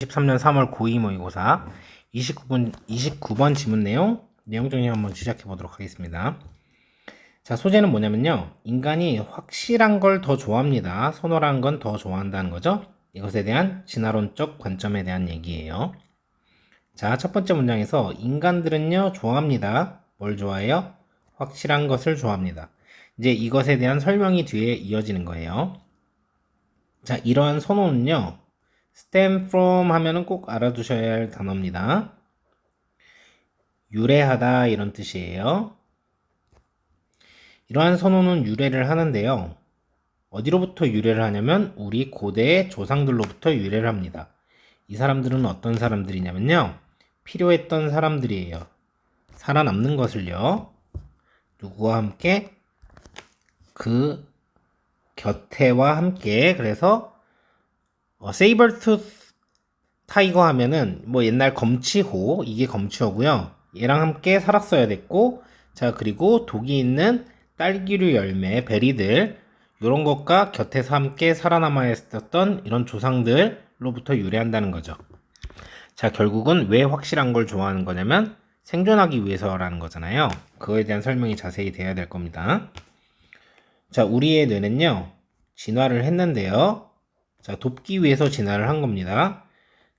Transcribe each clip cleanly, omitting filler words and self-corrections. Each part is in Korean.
2023년 3월 고2 모의고사 29번 지문 내용 정리 한번 시작해 보도록 하겠습니다. 자, 소재는 뭐냐면요. 인간이 확실한 걸 더 좋아합니다. 선호한 건 더 좋아한다는 거죠. 이것에 대한 진화론적 관점에 대한 얘기예요. 자, 첫 번째 문장에서 인간들은요, 좋아합니다. 뭘 좋아해요? 확실한 것을 좋아합니다. 이제 이것에 대한 설명이 뒤에 이어지는 거예요. 자, 이러한 선호는요, stem from 하면은 꼭 알아두셔야 할 단어입니다. 유래하다 이런 뜻이에요. 이러한 선호는 유래를 하는데요. 어디로부터 유래를 하냐면 우리 고대의 조상들로부터 유래를 합니다. 이 사람들은 어떤 사람들이냐면요. 필요했던 사람들이에요. 살아남는 것을요. 누구와 함께? 그 곁에와 함께. 그래서 세이버투스 타이거 하면은 뭐 옛날 검치호, 이게 검치호고요. 얘랑 함께 살았어야 됐고, 자, 그리고 독이 있는 딸기류 열매, 베리들, 이런 것과 곁에서 함께 살아남아 있었던 이런 조상들로부터 유래한다는 거죠. 자, 결국은 왜 확실한 걸 좋아하는 거냐면 생존하기 위해서라는 거잖아요. 그거에 대한 설명이 자세히 돼야 될 겁니다. 자, 우리의 뇌는요, 진화를 했는데요. 자, 돕기 위해서 진화를 한 겁니다.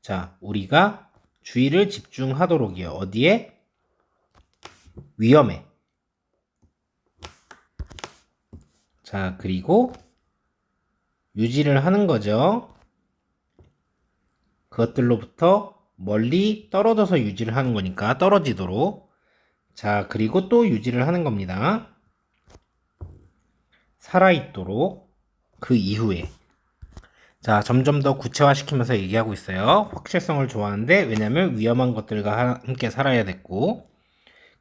자, 우리가 주의를 집중하도록이요. 어디에? 위험에. 자, 그리고 유지를 하는 거죠. 그것들로부터 멀리 떨어져서 유지를 하는 거니까 떨어지도록. 자, 그리고 또 유지를 하는 겁니다. 살아있도록. 그 이후에. 자, 점점 더 구체화시키면서 얘기하고 있어요. 확실성을 좋아하는데, 왜냐면 위험한 것들과 함께 살아야 됐고,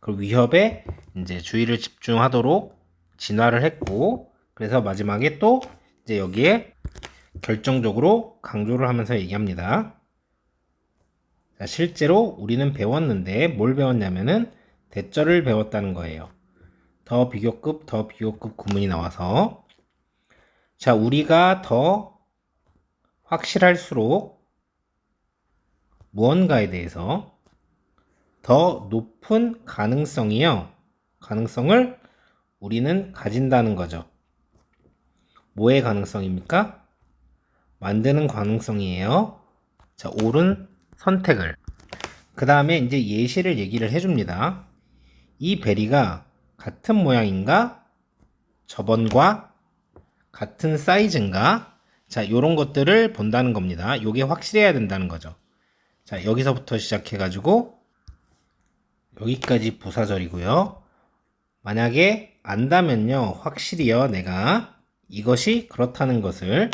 그 위협에 이제 주의를 집중하도록 진화를 했고, 그래서 마지막에 또 이제 여기에 결정적으로 강조를 하면서 얘기합니다. 자, 실제로 우리는 배웠는데 뭘 배웠냐면은 대절을 배웠다는 거예요. 더 비교급 구문이 나와서, 자, 우리가 더 확실할수록 무언가에 대해서 더 높은 가능성을 우리는 가진다는 거죠. 뭐의 가능성입니까? 만드는 가능성이에요. 자, 옳은 선택을. 그 다음에 이제 예시를 얘기를 해줍니다. 이 베리가 같은 모양인가? 저번과 같은 사이즈인가? 자, 요런 것들을 본다는 겁니다. 요게 확실해야 된다는 거죠. 자, 여기서부터 시작해가지고 여기까지 부사절이고요. 만약에 안다면요, 확실히요, 내가 이것이 그렇다는 것을,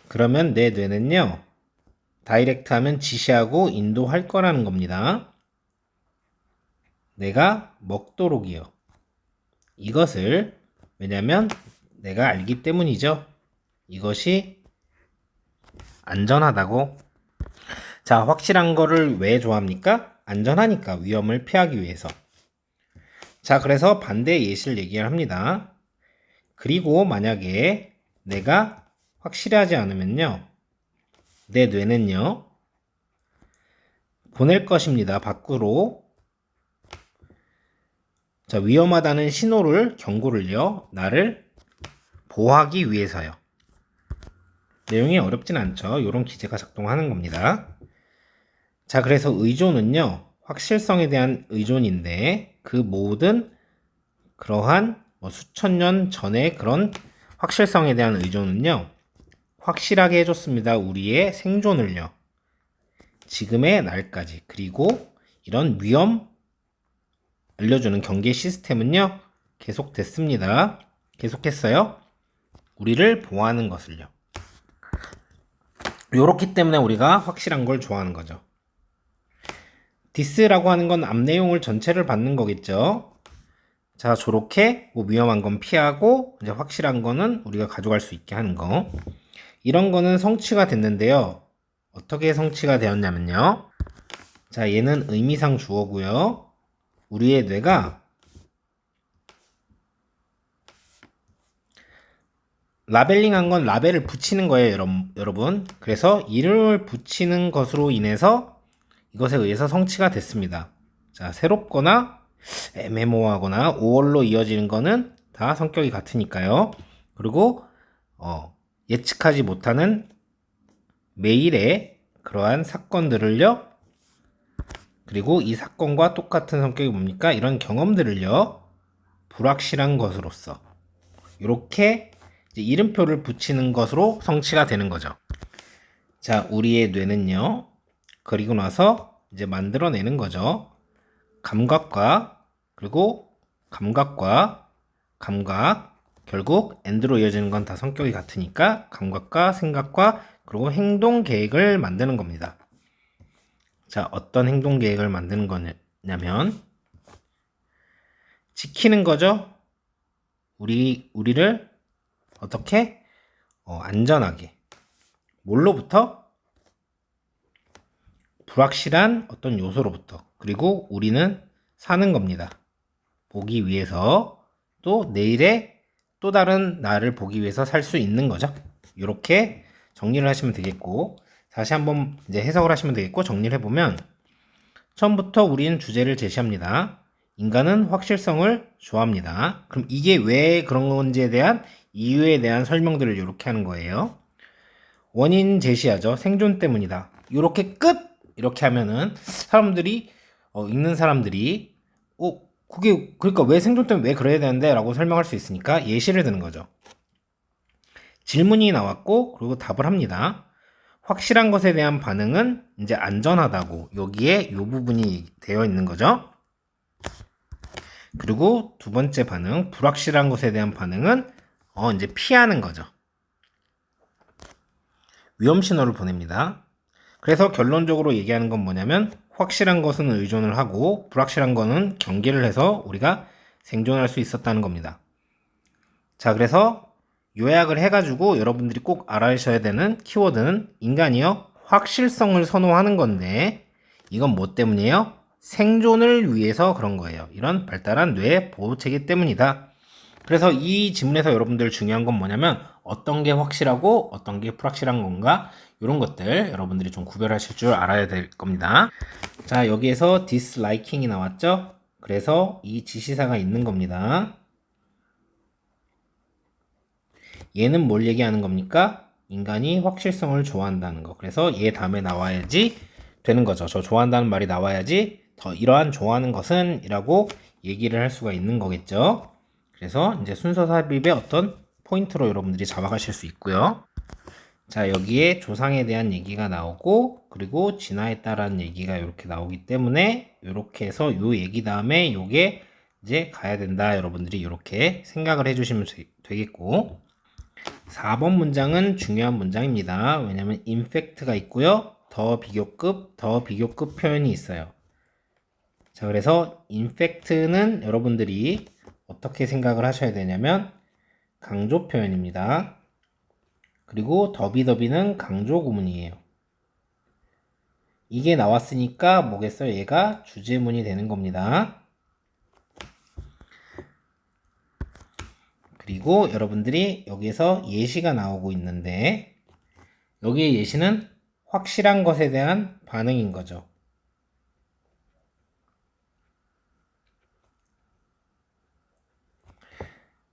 그러면 내 뇌는요, 다이렉트 하면 지시하고 인도할 거라는 겁니다. 내가 먹도록이요. 이것을, 왜냐면 내가 알기 때문이죠. 이것이 안전하다고. 자, 확실한 거를 왜 좋아합니까? 안전하니까, 위험을 피하기 위해서. 자, 그래서 반대 예시를 얘기를 합니다. 그리고 만약에 내가 확실하지 않으면요, 내 뇌는요, 보낼 것입니다. 밖으로. 자, 위험하다는 신호를, 경고를요, 나를 보호하기 위해서요. 내용이 어렵진 않죠. 이런 기제가 작동하는 겁니다. 자, 그래서 의존은요, 확실성에 대한 의존인데, 그 모든 그러한 수천 년 전의 그런 확실성에 대한 의존은요, 확실하게 해줬습니다. 우리의 생존을요. 지금의 날까지. 그리고 이런 위험 알려주는 경계 시스템은요, 계속됐습니다. 계속했어요. 우리를 보호하는 것을요. 요렇기 때문에 우리가 확실한 걸 좋아하는 거죠. 디스라고 하는 건 앞 내용을 전체를 받는 거겠죠. 자, 저렇게 위험한 건 피하고 이제 확실한 거는 우리가 가져갈 수 있게 하는 거. 이런 거는 성취가 됐는데요. 어떻게 성취가 되었냐면요. 자, 얘는 의미상 주어고요. 우리의 뇌가 라벨링한 건 라벨을 붙이는 거예요, 여러분. 그래서 이름을 붙이는 것으로 인해서 이것에 의해서 성취가 됐습니다. 자, 새롭거나 애매모호하거나 5월로 이어지는 거는 다 성격이 같으니까요. 그리고 예측하지 못하는 매일의 그러한 사건들을요. 그리고 이 사건과 똑같은 성격이 뭡니까? 이런 경험들을요. 불확실한 것으로서 이렇게 이름표를 붙이는 것으로 성취가 되는 거죠. 자, 우리의 뇌는요. 그리고 나서 이제 만들어내는 거죠. 감각과 그리고 감각과 감각, 결국 엔드로 이어지는 건 다 성격이 같으니까 감각과 생각과 그리고 행동 계획을 만드는 겁니다. 자, 어떤 행동 계획을 만드는 거냐면 지키는 거죠. 우리를 어떻게 안전하게 뭘로부터? 불확실한 어떤 요소로부터. 그리고 우리는 사는 겁니다. 보기 위해서 또 내일의 또 다른 나를 보기 위해서 살 수 있는 거죠. 이렇게 정리를 하시면 되겠고, 다시 한번 이제 해석을 하시면 되겠고, 정리를 해보면 처음부터 우리는 주제를 제시합니다. 인간은 확실성을 좋아합니다. 그럼 이게 왜 그런 건지에 대한 이유에 대한 설명들을 이렇게 하는 거예요. 원인 제시하죠. 생존 때문이다. 이렇게 끝! 이렇게 하면은 사람들이 읽는 사람들이 그게 그러니까 왜 생존 때문에 왜 그래야 되는데 라고 설명할 수 있으니까 예시를 드는 거죠. 질문이 나왔고 그리고 답을 합니다. 확실한 것에 대한 반응은 이제 안전하다고 여기에 이 부분이 되어 있는 거죠. 그리고 두 번째 반응, 불확실한 것에 대한 반응은 이제 피하는 거죠. 위험 신호를 보냅니다. 그래서 결론적으로 얘기하는 건 뭐냐면 확실한 것은 의존을 하고 불확실한 거는 경계를 해서 우리가 생존할 수 있었다는 겁니다. 자, 그래서 요약을 해가지고 여러분들이 꼭 알아셔야 되는 키워드는 인간이요 확실성을 선호하는 건데 이건 뭐 때문이에요? 생존을 위해서 그런 거예요. 이런 발달한 뇌 보호체계 때문이다. 그래서 이 지문에서 여러분들 중요한 건 뭐냐면 어떤 게 확실하고 어떤 게 불확실한 건가 이런 것들 여러분들이 좀 구별하실 줄 알아야 될 겁니다. 자, 여기에서 disliking이 나왔죠? 그래서 이 지시사가 있는 겁니다. 얘는 뭘 얘기하는 겁니까? 인간이 확실성을 좋아한다는 거. 그래서 얘 다음에 나와야지 되는 거죠. 저 좋아한다는 말이 나와야지 더 이러한 좋아하는 것은 이라고 얘기를 할 수가 있는 거겠죠. 그래서 이제 순서 삽입의 어떤 포인트로 여러분들이 잡아가실 수 있고요. 자, 여기에 조상에 대한 얘기가 나오고 그리고 진화에 따른 얘기가 이렇게 나오기 때문에 이렇게 해서 요 얘기 다음에 요게 이제 가야 된다. 여러분들이 이렇게 생각을 해주시면 되겠고 4번 문장은 중요한 문장입니다. 왜냐하면 인팩트가 있고요. 더 비교급 표현이 있어요. 자, 그래서 인팩트는 여러분들이 어떻게 생각을 하셔야 되냐면 강조 표현입니다. 그리고 더비는 강조 구문이에요. 이게 나왔으니까 뭐겠어요? 얘가 주제문이 되는 겁니다. 그리고 여러분들이 여기에서 예시가 나오고 있는데 여기의 예시는 확실한 것에 대한 반응인 거죠.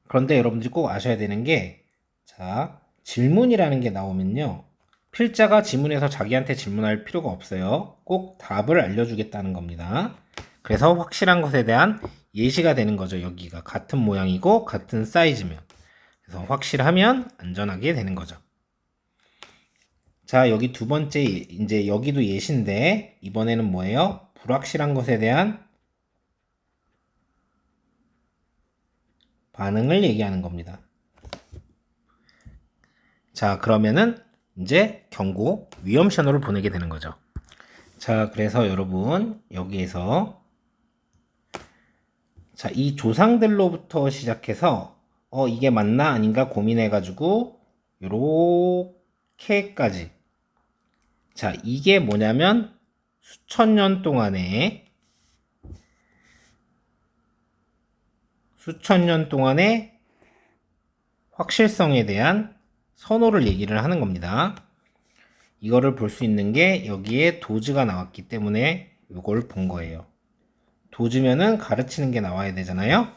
그런데 여러분들이 꼭 아셔야 되는 게 자, 질문이라는 게 나오면요. 필자가 지문에서 자기한테 질문할 필요가 없어요. 꼭 답을 알려주겠다는 겁니다. 그래서 확실한 것에 대한 예시가 되는 거죠. 여기가 같은 모양이고 같은 사이즈면. 그래서 확실하면 안전하게 되는 거죠. 자, 여기 두 번째 이제 여기도 예시인데 이번에는 뭐예요? 불확실한 것에 대한 반응을 얘기하는 겁니다. 자, 그러면은 이제 경고, 위험 신호를 보내게 되는 거죠. 자, 그래서 여러분 여기에서 자, 이 조상들로부터 시작해서 이게 맞나 아닌가 고민해가지고 요렇게까지 자, 이게 뭐냐면 수천 년 동안의 확실성에 대한 선호를 얘기를 하는 겁니다. 이거를 볼 수 있는 게 여기에 도즈가 나왔기 때문에 이걸 본 거예요. 도즈면은 가르치는 게 나와야 되잖아요.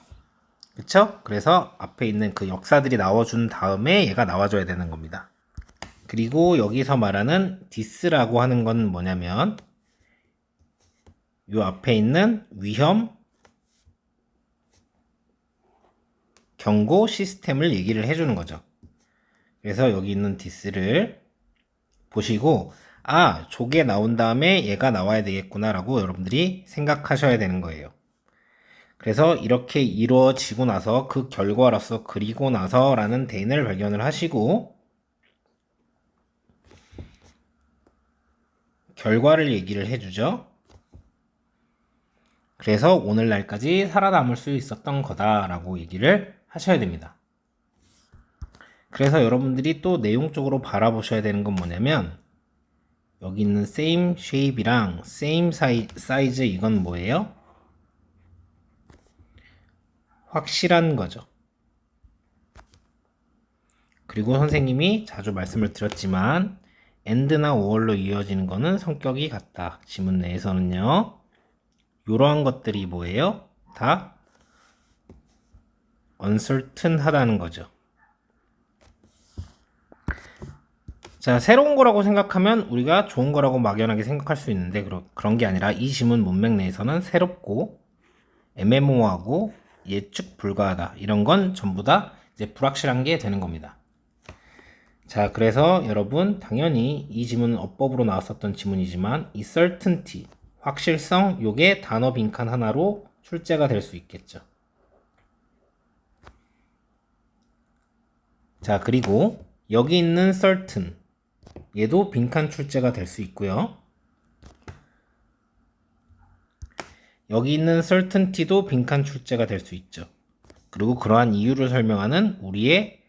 그쵸? 그래서 앞에 있는 그 역사들이 나와준 다음에 얘가 나와줘야 되는 겁니다. 그리고 여기서 말하는 디스라고 하는 건 뭐냐면 요 앞에 있는 위험, 경고 시스템을 얘기를 해주는 거죠. 그래서 여기 있는 디스를 보시고 아, 저게 나온 다음에 얘가 나와야 되겠구나 라고 여러분들이 생각하셔야 되는 거예요. 그래서 이렇게 이루어지고 나서 그 결과로서 그리고 나서 라는 대인을 발견을 하시고 결과를 얘기를 해주죠. 그래서 오늘날까지 살아남을 수 있었던 거다라고 얘기를 하셔야 됩니다. 그래서 여러분들이 또 내용적으로 바라보셔야 되는 건 뭐냐면 여기 있는 same shape이랑 same size 이건 뭐예요? 확실한 거죠. 그리고 선생님이 자주 말씀을 드렸지만 and나 or로 이어지는 거는 성격이 같다. 지문 내에서는요. 이러한 것들이 뭐예요? 다 uncertain 하다는 거죠. 자, 새로운 거라고 생각하면 우리가 좋은 거라고 막연하게 생각할 수 있는데 그런 게 아니라 이 지문 문맥 내에서는 새롭고 애매모호하고 예측 불가하다. 이런 건 전부 다 이제 불확실한 게 되는 겁니다. 자, 그래서 여러분 당연히 이 지문은 어법으로 나왔었던 지문이지만 이 certainty, 확실성 요게 단어 빈칸 하나로 출제가 될 수 있겠죠. 자, 그리고 여기 있는 certain 얘도 빈칸 출제가 될 수 있고요. 여기 있는 certainty도 빈칸 출제가 될 수 있죠. 그리고 그러한 이유를 설명하는 우리의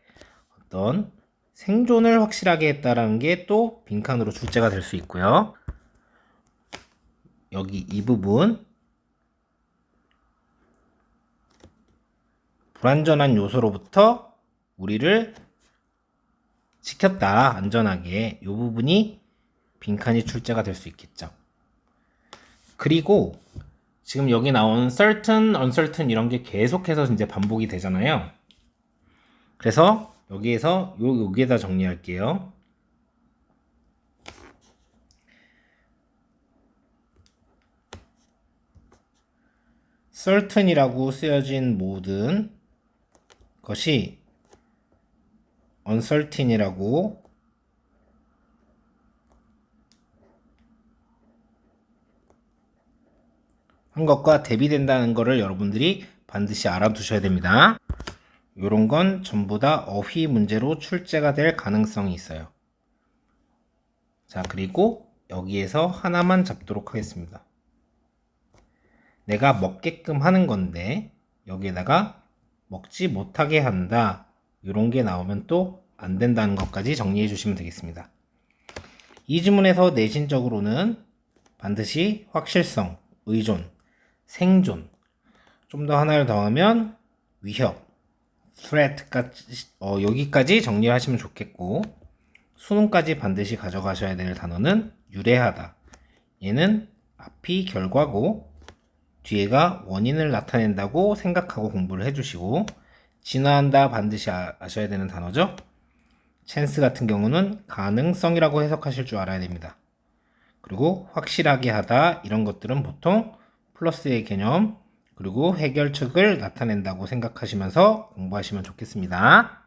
어떤 생존을 확실하게 했다라는 게 또 빈칸으로 출제가 될 수 있고요. 여기 이 부분 불완전한 요소로부터 우리를 지켰다 안전하게 이 부분이 빈칸이 출제가 될 수 있겠죠. 그리고 지금 여기 나온 certain, uncertain 이런 게 계속해서 이제 반복이 되잖아요. 그래서 여기에서 여기에다 정리할게요. certain이라고 쓰여진 모든 것이 uncertain이라고 한 것과 대비된다는 것을 여러분들이 반드시 알아두셔야 됩니다. 요런 건 전부 다 어휘 문제로 출제가 될 가능성이 있어요. 자, 그리고 여기에서 하나만 잡도록 하겠습니다. 내가 먹게끔 하는 건데 여기에다가 먹지 못하게 한다. 이런 게 나오면 또 안 된다는 것까지 정리해 주시면 되겠습니다. 이 지문에서 내신적으로는 반드시 확실성, 의존, 생존, 좀 더 하나를 더하면 위협, threat까지 여기까지 정리하시면 좋겠고 수능까지 반드시 가져가셔야 될 단어는 유래하다. 얘는 앞이 결과고 뒤에가 원인을 나타낸다고 생각하고 공부를 해주시고 진화한다 반드시 아셔야 되는 단어죠. 찬스 같은 경우는 가능성이라고 해석하실 줄 알아야 됩니다. 그리고 확실하게 하다 이런 것들은 보통 플러스의 개념 그리고 해결책을 나타낸다고 생각하시면서 공부하시면 좋겠습니다.